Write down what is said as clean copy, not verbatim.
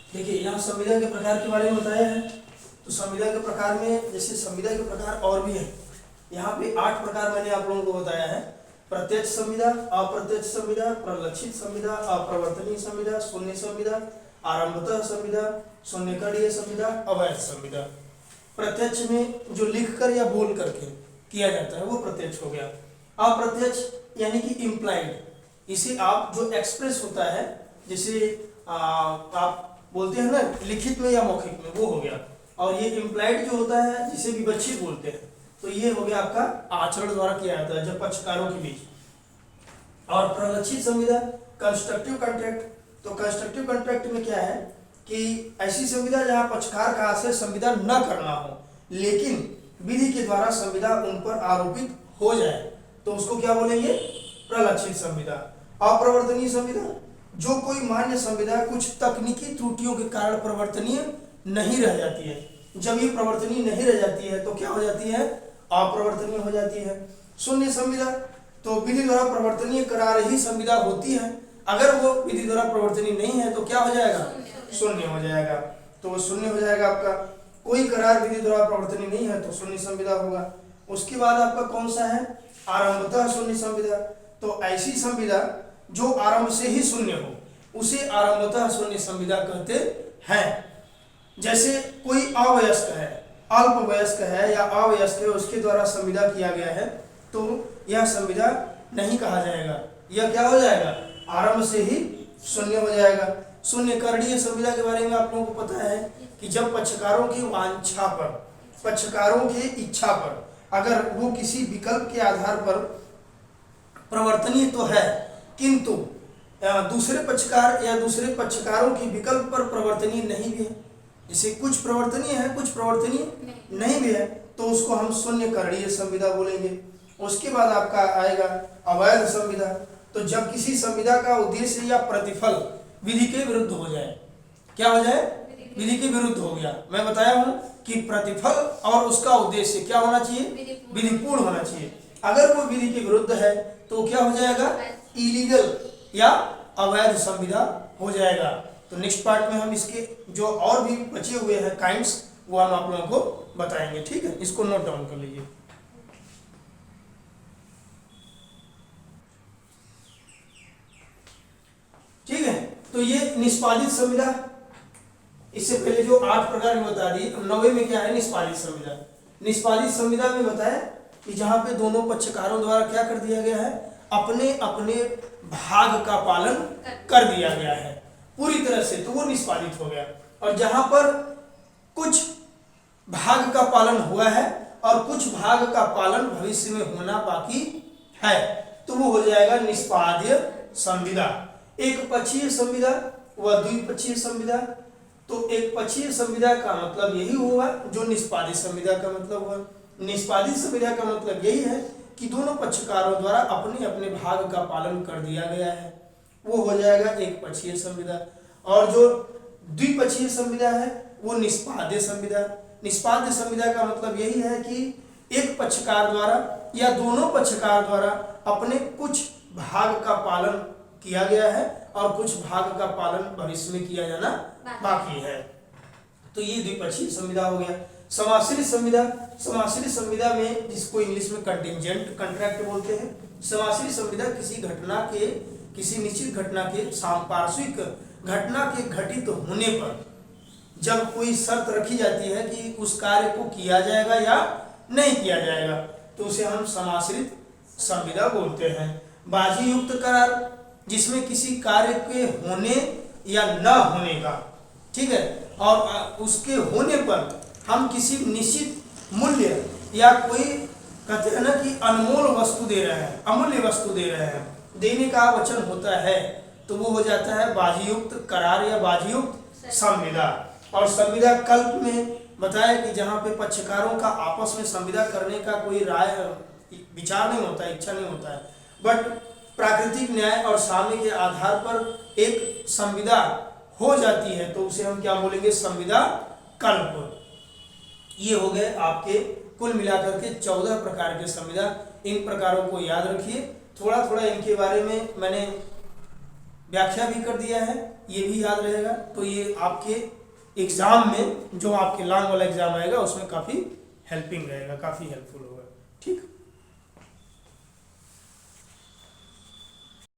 देखिए यहाँ संविदा के प्रकार के बारे में बताया है। तो संविदा के प्रकार में जैसे संविदा के प्रकार और भी है, यहाँ पे 8 प्रकार मैंने आप लोगों को बताया है। प्रत्यक्ष संविदा, अप्रत्यक्ष संविदा, प्रलक्षित संविदा, अप्रवर्तनीय संविदा, शून्य संविदा, आरंभतः संविदा, शून्यकरणीय संविदा, अवैध संविदा। प्रत्यक्ष में जो लिख कर या बोल करके किया जाता है वो प्रत्यक्ष हो गया। अप्रत्यक्ष यानी कि इम्प्लाइड, इसे आप जो एक्सप्रेस होता है, जैसे आप बोलते हैं ना लिखित में या मौखिक में, वो हो गया। और ये इम्प्लाइड जो होता है जिसे विवक्षित बोलते हैं, तो ये हो गया आपका आचरण द्वारा किया जाता है जब पक्षकारों के बीच। और प्रलक्षित संविदा, कंस्ट्रक्टिव कॉन्ट्रैक्ट। तो कंस्ट्रक्टिव कॉन्ट्रैक्ट में क्या है कि ऐसी संविदा जहां पक्षकार का आशय संविदा न करना हो लेकिन विधि के द्वारा संविदा उन पर आरोपित हो जाए, तो उसको क्या बोलेंगे? प्रलक्षित संविदा। अप्रवर्तनीय संविदा, जो कोई मान्य संविदा कुछ तकनीकी त्रुटियों के कारण प्रवर्तनीय नहीं रह जाती है। जब ये प्रवर्तनीय नहीं रह जाती है तो क्या हो जाती है? अप्रवर्तनीय हो जाती है। शून्य संविदा, तो विधि द्वारा प्रवर्तनीय करा रही संविदा होती है, अगर वो विधि द्वारा प्रवर्तनीय नहीं है तो क्या हो जाएगा? शून्य हो जाएगा। तो वो शून्य हो जाएगा आपका। कोई करार विधि द्वारा प्रवर्तनीय नहीं है तो शून्य संविदा होगा। उसके बाद आपका कौन सा है? आरंभतः शून्य संविदा। तो ऐसी संविदा जो आरंभ से ही शून्य हो उसे आरंभतः शून्य संविदा कहते हैं। जैसे कोई अवयस्क है, अल्प वयस्क है या अवयस्क है, उसके द्वारा संविदा किया गया है तो यह संविदा नहीं कहा जाएगा, यह क्या हो जाएगा? आरंभ से ही शून्य हो जाएगा। शून्यकरणीय संविदा के बारे में आप लोगों को पता है कि जब पक्षकारों की वांछा पर, पक्षकारों की इच्छा पर, अगर वो किसी विकल्प के आधार पर प्रवर्तनीय तो है किंतु दूसरे पक्षकार या दूसरे पक्षकारों की विकल्प पर प्रवर्तनीय नहीं भी है, जैसे कुछ प्रवर्तनीय है कुछ प्रवर्तनीय नहीं भी है, तो उसको हम शून्यकरणीय संविदा बोलेंगे। उसके बाद आपका आएगा अवैध संविदा। तो जब किसी संविदा का उद्देश्य या प्रतिफल विधि के विरुद्ध हो जाए, क्या हो जाए? विधि के विरुद्ध हो गया। मैं बताया हूं कि प्रतिफल और उसका उद्देश्य क्या होना चाहिए? विधिपूर्ण होना चाहिए। अगर वो विधि के विरुद्ध है तो क्या हो जाएगा? इलीगल या अवैध संविदा हो जाएगा। तो नेक्स्ट पार्ट में हम इसके जो और भी बचे हुए हैं काइंड्स वो हम आप लोगों को बताएंगे, ठीक है? इसको नोट डाउन कर लीजिए। ठीक है, तो ये निष्पादित संविदा, इससे पहले जो 8 प्रकार में बता दी, 9वें में क्या है? निष्पादित संविदा। निष्पादित संविदा में बताया कि जहां पे दोनों पक्षकारों द्वारा क्या कर दिया गया है? अपने अपने भाग का पालन कर दिया गया है पूरी तरह से, तो वो निष्पादित हो गया। और जहां पर कुछ भाग का पालन हुआ है और कुछ भाग का पालन भविष्य में होना बाकी है, तो वो हो जाएगा निष्पाद्य संविदा। एक पक्षीय संविदा व द्विपक्षीय संविदा। तो एक पक्षीय संविदा का मतलब यही हुआ जो निष्पादित संविदा का मतलब हुआ। निष्पादित संविदा का मतलब यही है कि दोनों पक्षकारों द्वारा अपने अपने भाग का पालन कर दिया गया है, वो हो जाएगा एक पक्षीय संविदा। और जो द्विपक्षीय संविदा है वो निष्पाद्य संविदा। निष्पाद्य संविदा का मतलब यही है कि एक पक्षकार द्वारा या दोनों पक्षकार द्वारा अपने कुछ भाग का पालन किया गया है और कुछ भाग का पालन भविष्य में किया जाना बाकी है, तो ये द्विपक्षीय संविदा हो गया। समाश्रित संविदा, समाश्रित संविदा में जिसको इंग्लिश में कंटिंजेंट कॉन्ट्रैक्ट बोलते हैं। समाश्रित संविदा किसी घटना के, किसी निश्चित घटना के सांपार्श्विक घटना के घटित होने पर जब कोई शर्त रखी जाती है कि उस कार्य को किया जाएगा या नहीं किया जाएगा, तो उसे हम समाश्रित संविदा बोलते हैं। बाजी युक्त करार, जिसमें किसी कार्य के होने या न होने का, ठीक है, और उसके होने पर हम किसी निश्चित मूल्य या कोई कहते हैं ना कि अनमोल वस्तु दे रहे हैं, अमूल्य वस्तु दे रहे हैं, देने का वचन होता है, तो वो हो जाता है बाजीयुक्त करार या बाजीयुक्त संविदा। और संविदा कल्प में बताया कि जहाँ पे पक्षकारों का आपस में संविदा करने का कोई राय विचार नहीं होता है, इच्छा नहीं होता है, बट प्राकृतिक न्याय और साम्य के आधार पर एक संविदा हो जाती है, तो उसे हम क्या बोलेंगे? संविदा कल्प। ये हो गए आपके कुल मिलाकर के 14 प्रकार के संविदा। इन प्रकारों को याद रखिए, थोड़ा थोड़ा इनके बारे में मैंने व्याख्या भी कर दिया है, ये भी याद रहेगा। तो ये आपके एग्जाम में, जो आपके लॉन्ग वाला एग्जाम आएगा उसमें काफ़ी हेल्पिंग रहेगा, काफ़ी हेल्पफुल होगा। ठीक।